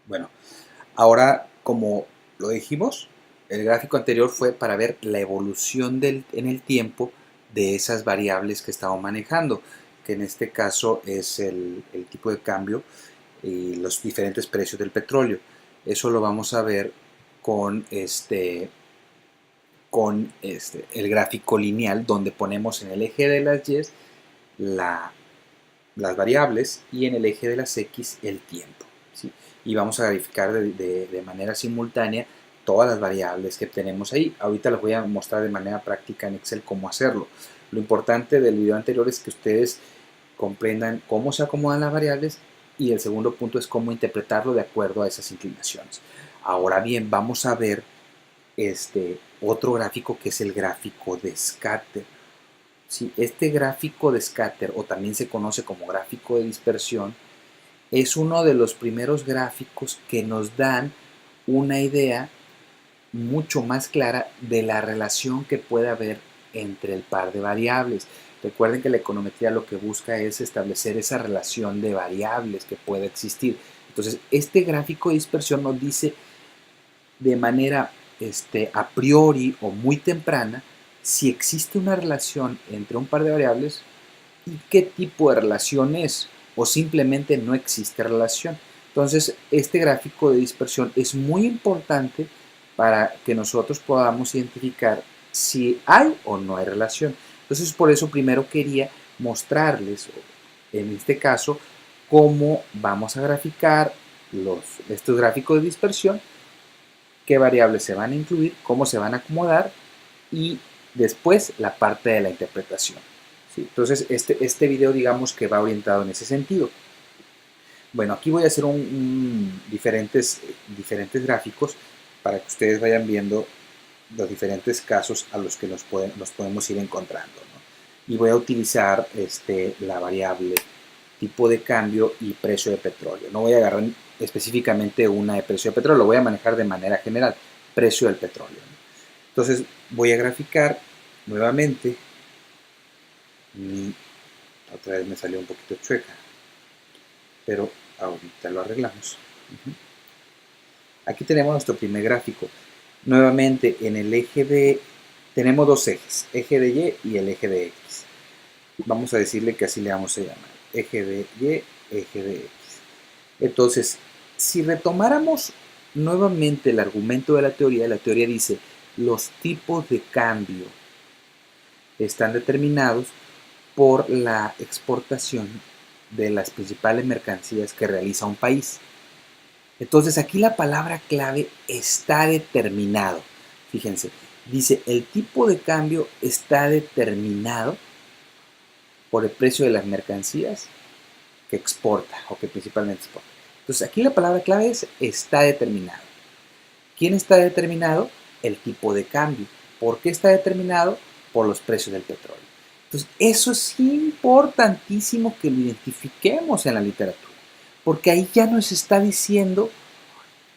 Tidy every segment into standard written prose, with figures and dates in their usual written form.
Bueno, ahora como lo dijimos, el gráfico anterior fue para ver la evolución en el tiempo de esas variables que estamos manejando, que en este caso es el tipo de cambio y los diferentes precios del petróleo. Eso lo vamos a ver con el gráfico lineal, donde ponemos en el eje de las Y la, las variables y en el eje de las X el tiempo, ¿sí? Y vamos a verificar de manera simultánea todas las variables que tenemos ahí. Ahorita les voy a mostrar de manera práctica en Excel cómo hacerlo. Lo importante del video anterior es que ustedes comprendan cómo se acomodan las variables, y el segundo punto es cómo interpretarlo de acuerdo a esas inclinaciones. Ahora bien, vamos a ver otro gráfico, que es el gráfico de scatter. Sí, este gráfico de scatter, o también se conoce como gráfico de dispersión, es uno de los primeros gráficos que nos dan una idea mucho más clara de la relación que puede haber entre el par de variables. Recuerden que la econometría lo que busca es establecer esa relación de variables que puede existir. Entonces, este gráfico de dispersión nos dice de manera a priori o muy temprana si existe una relación entre un par de variables y qué tipo de relación es, o simplemente no existe relación. Entonces, este gráfico de dispersión es muy importante para que nosotros podamos identificar si hay o no hay relación. Entonces, por eso primero quería mostrarles, en este caso, cómo vamos a graficar estos gráficos de dispersión, qué variables se van a incluir, cómo se van a acomodar, y después la parte de la interpretación. ¿Sí? Entonces, este video, digamos que va orientado en ese sentido. Bueno, aquí voy a hacer diferentes gráficos para que ustedes vayan viendo los diferentes casos a los que nos podemos ir encontrando, ¿no? Y voy a utilizar la variable tipo de cambio y precio de petróleo. No voy a agarrar específicamente una de precio de petróleo, lo voy a manejar de manera general, precio del petróleo, ¿no? Entonces voy a graficar nuevamente. Otra vez me salió un poquito chueca, pero ahorita lo arreglamos. Aquí tenemos nuestro primer gráfico. Nuevamente en el eje de, tenemos dos ejes, eje de Y y el eje de X. Vamos a decirle que así le vamos a llamar, eje de Y, eje de X. Entonces, si retomáramos nuevamente el argumento de la teoría dice, los tipos de cambio están determinados por la exportación de las principales mercancías que realiza un país. Entonces aquí la palabra clave está determinado. Fíjense, dice el tipo de cambio está determinado por el precio de las mercancías que exporta o que principalmente exporta. Entonces aquí la palabra clave es está determinado. ¿Quién está determinado? El tipo de cambio. ¿Por qué está determinado? Por los precios del petróleo. Entonces eso es importantísimo que lo identifiquemos en la literatura, porque ahí ya nos está diciendo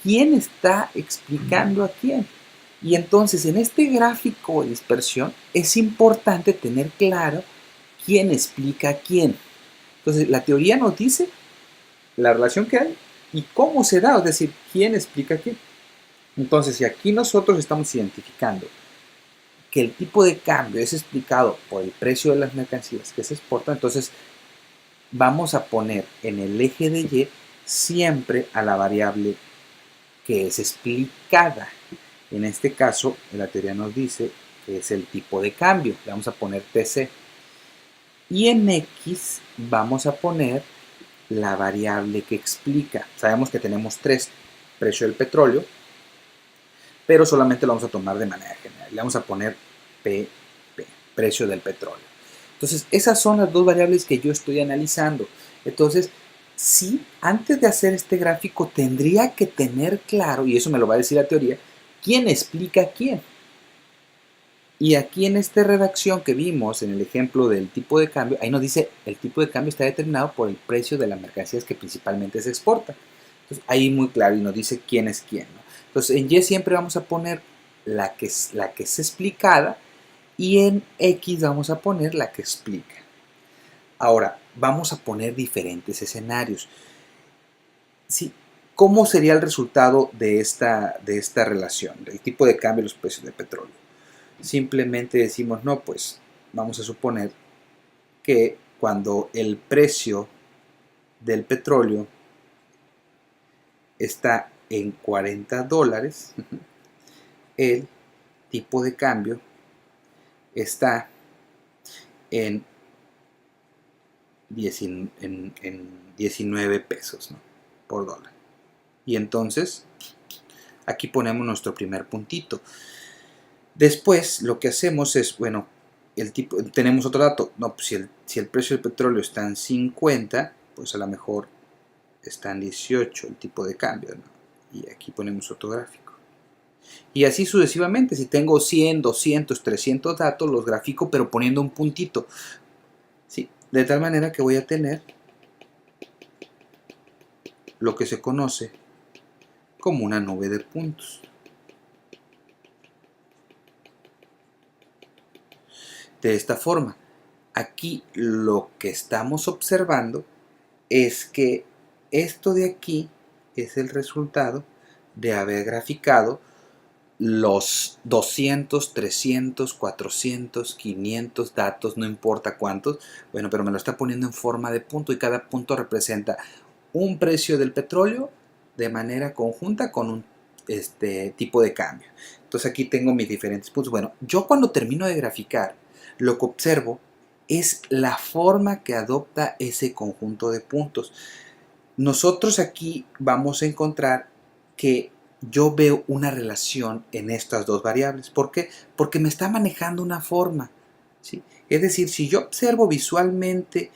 quién está explicando a quién. Y entonces en este gráfico de dispersión es importante tener claro quién explica a quién. Entonces la teoría nos dice la relación que hay y cómo se da, es decir, quién explica a quién. Entonces, si aquí nosotros estamos identificando que el tipo de cambio es explicado por el precio de las mercancías que se exportan, entonces vamos a poner en el eje de Y siempre a la variable que es explicada. En este caso, la teoría nos dice que es el tipo de cambio. Le vamos a poner TC. Y en X vamos a poner la variable que explica. Sabemos que tenemos tres: precio del petróleo, pero solamente lo vamos a tomar de manera general. Le vamos a poner PP, precio del petróleo. Entonces, esas son las dos variables que yo estoy analizando. Entonces, sí, antes de hacer este gráfico tendría que tener claro, y eso me lo va a decir la teoría, quién explica a quién. Y aquí en esta redacción que vimos en el ejemplo del tipo de cambio, ahí nos dice el tipo de cambio está determinado por el precio de las mercancías que principalmente se exportan. Entonces ahí muy claro y nos dice quién es quién, ¿no? Entonces en Y siempre vamos a poner la que es explicada, y en X vamos a poner la que explica. Ahora vamos a poner diferentes escenarios. Sí, ¿Cómo sería el resultado de esta relación, del tipo de cambio de los precios del petróleo? Simplemente decimos, no, pues vamos a suponer que cuando el precio del petróleo está en $40, el tipo de cambio está en 19 pesos, ¿no?, por dólar. Y entonces aquí ponemos nuestro primer puntito. Después lo que hacemos es, bueno, tenemos otro dato. No, pues si el precio del petróleo está en 50, pues a lo mejor está en 18 el tipo de cambio, ¿no? Y aquí ponemos otro gráfico. Y así sucesivamente. Si tengo 100, 200, 300 datos, los grafico, pero poniendo un puntito, ¿sí? De tal manera que voy a tener lo que se conoce como una nube de puntos. De esta forma, aquí lo que estamos observando es que esto de aquí es el resultado de haber graficado los 200, 300, 400, 500 datos, no importa cuántos, bueno, pero me lo está poniendo en forma de punto y cada punto representa un precio del petróleo de manera conjunta con un tipo de cambio. Entonces aquí tengo mis diferentes puntos. Bueno, yo cuando termino de graficar, lo que observo es la forma que adopta ese conjunto de puntos. Nosotros aquí vamos a encontrar que yo veo una relación en estas dos variables. ¿Por qué? Porque me está manejando una forma, ¿sí? Es decir, si yo observo visualmente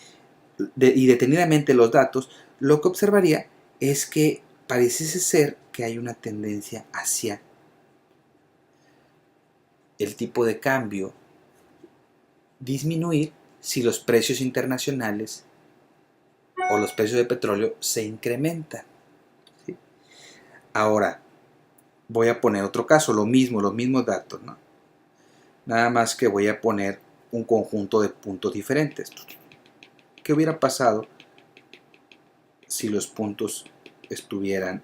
y detenidamente los datos, lo que observaría es que pareciese ser que hay una tendencia hacia el tipo de cambio disminuir si los precios internacionales o los precios de petróleo se incrementan, ¿sí? Ahora, voy a poner otro caso, lo mismo, los mismos datos, ¿no? Nada más que voy a poner un conjunto de puntos diferentes. ¿Qué hubiera pasado si los puntos estuvieran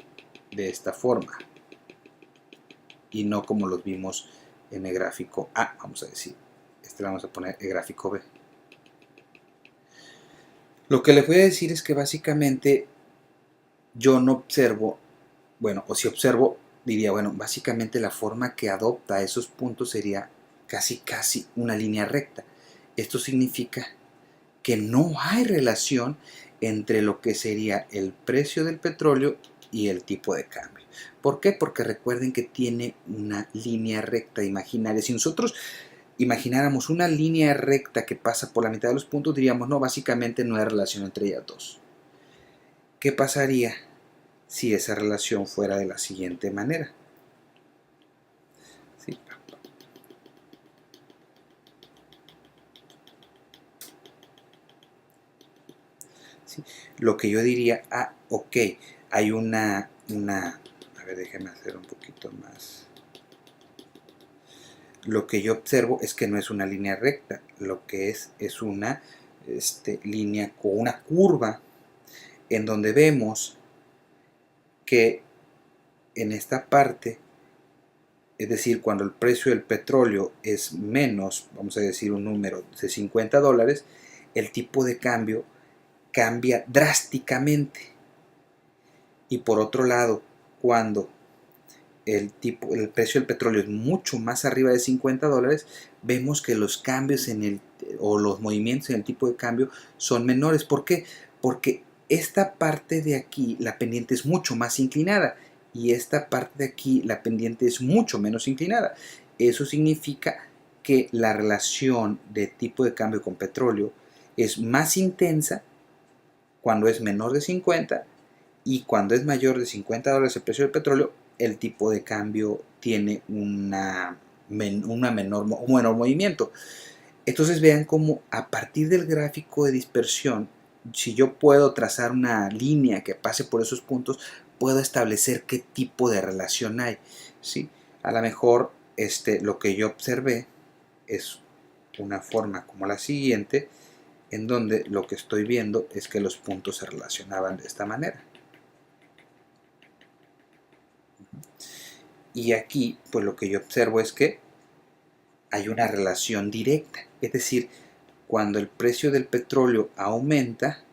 de esta forma y no como los vimos en el gráfico A? Vamos a decir, le vamos a poner el gráfico B. Lo que les voy a decir es que básicamente yo no observo, bueno, o si observo, diría, bueno, básicamente la forma que adopta esos puntos sería casi una línea recta. Esto significa que no hay relación entre lo que sería el precio del petróleo y el tipo de cambio. ¿Por qué? Porque recuerden que tiene una línea recta imaginaria. Si nosotros imagináramos una línea recta que pasa por la mitad de los puntos, diríamos, no, básicamente no hay relación entre ellas dos. ¿Qué pasaría si esa relación fuera de la siguiente manera? ¿Sí? ¿Sí? Lo que yo diría, ok, hay una, a ver, déjenme hacer un poquito más. Lo que yo observo es que no es una línea recta, lo que es una línea con una curva en donde vemos que en esta parte, es decir, cuando el precio del petróleo es menos, vamos a decir un número de $50, el tipo de cambio cambia drásticamente. Y por otro lado, cuando el precio del petróleo es mucho más arriba de $50, vemos que los cambios o los movimientos en el tipo de cambio son menores. ¿Por qué? Porque esta parte de aquí, la pendiente es mucho más inclinada y esta parte de aquí, la pendiente es mucho menos inclinada. Eso significa que la relación de tipo de cambio con petróleo es más intensa cuando es menor de 50 y cuando es mayor de $50 el precio del petróleo, el tipo de cambio tiene un menor movimiento. Entonces vean cómo a partir del gráfico de dispersión, si yo puedo trazar una línea que pase por esos puntos, puedo establecer qué tipo de relación hay, ¿sí? A lo mejor lo que yo observé es una forma como la siguiente, en donde lo que estoy viendo es que los puntos se relacionaban de esta manera. Y aquí, pues lo que yo observo es que hay una relación directa. Es decir, cuando el precio del petróleo aumenta,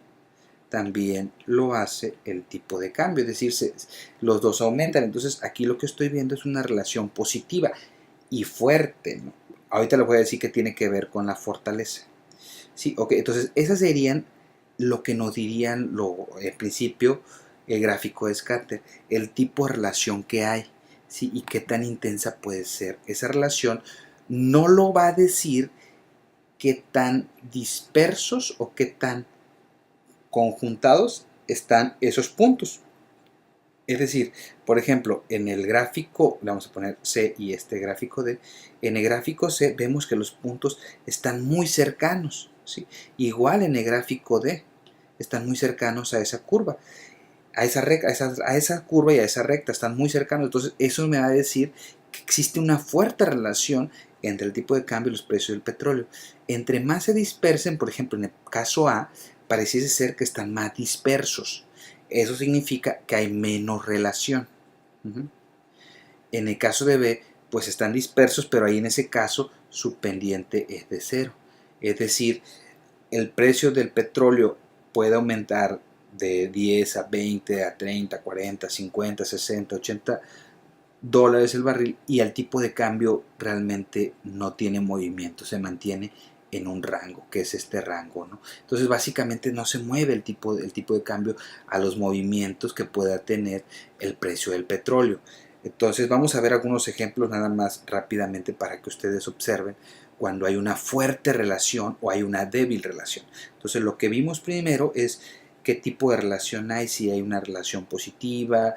también lo hace el tipo de cambio. Es decir, los dos aumentan. Entonces aquí lo que estoy viendo es una relación positiva y fuerte, ¿no? Ahorita les voy a decir que tiene que ver con la fortaleza. Sí, ok, entonces esas serían lo que nos dirían en principio el gráfico de Scatter, el tipo de relación que hay, ¿sí? Y qué tan intensa puede ser. Esa relación no lo va a decir qué tan dispersos o qué tan conjuntados están esos puntos. Es decir, por ejemplo, en el gráfico, le vamos a poner C y este gráfico D, en el gráfico C vemos que los puntos están muy cercanos, ¿sí? Igual en el gráfico D, están muy cercanos a esa curva, a esa curva y a esa recta, están muy cercanos. Entonces, eso me va a decir que existe una fuerte relación entre el tipo de cambio y los precios del petróleo. Entre más se dispersen, por ejemplo, en el caso A, pareciese ser que están más dispersos. Eso significa que hay menos relación. En el caso de B, pues están dispersos, pero ahí en ese caso su pendiente es de cero. Es decir, el precio del petróleo puede aumentar de 10 a 20, a 30, 40, 50, 60, 80 dólares el barril y el tipo de cambio realmente no tiene movimiento, se mantiene en un rango, que es este rango, ¿no? Entonces básicamente no se mueve el tipo de cambio a los movimientos que pueda tener el precio del petróleo. Entonces vamos a ver algunos ejemplos nada más rápidamente para que ustedes observen cuando hay una fuerte relación o hay una débil relación. Entonces lo que vimos primero es qué tipo de relación hay, si hay una relación positiva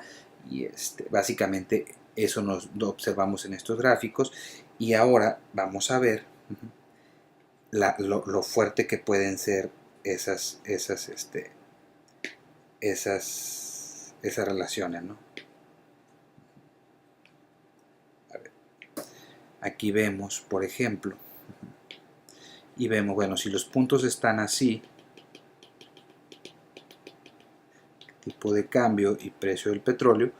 y básicamente eso nos lo observamos en estos gráficos y ahora vamos a ver lo fuerte que pueden ser esas relaciones, ¿no? A ver, aquí vemos, por ejemplo, y vemos, bueno, si los puntos están así, tipo de cambio y precio del petróleo,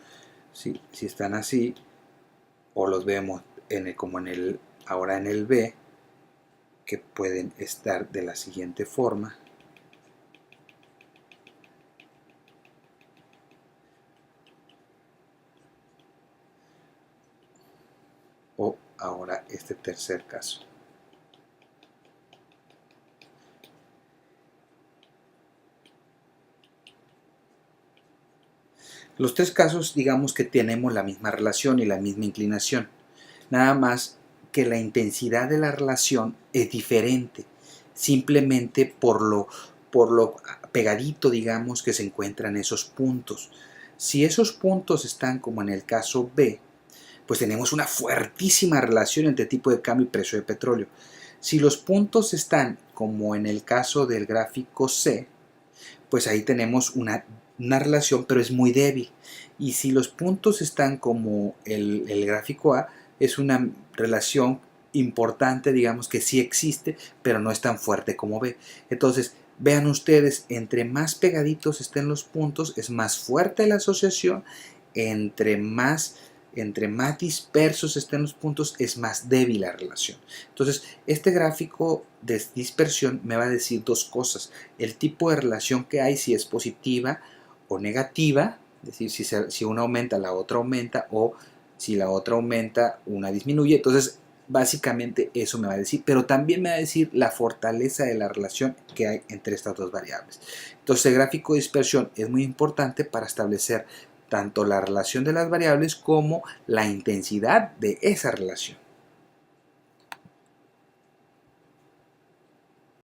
si están así, o los vemos como ahora en el B, que pueden estar de la siguiente forma. O ahora este tercer caso. Los tres casos, digamos que tenemos la misma relación y la misma inclinación. Nada más que la intensidad de la relación es diferente, simplemente por lo pegadito, digamos, que se encuentran esos puntos. Si esos puntos están como en el caso B, pues tenemos una fuertísima relación entre tipo de cambio y precio de petróleo. Si los puntos están como en el caso del gráfico C, pues ahí tenemos una relación, pero es muy débil. Y si los puntos están como el gráfico A, es una relación importante, digamos que sí existe, pero no es tan fuerte como B. Entonces, vean ustedes, entre más pegaditos estén los puntos, es más fuerte la asociación, entre más dispersos estén los puntos, es más débil la relación. Entonces, este gráfico de dispersión me va a decir dos cosas. El tipo de relación que hay, si es positiva o negativa, es decir, si una aumenta, la otra aumenta, o si la otra aumenta, una disminuye. Entonces, básicamente eso me va a decir, pero también me va a decir la fortaleza de la relación que hay entre estas dos variables. Entonces, el gráfico de dispersión es muy importante para establecer tanto la relación de las variables como la intensidad de esa relación.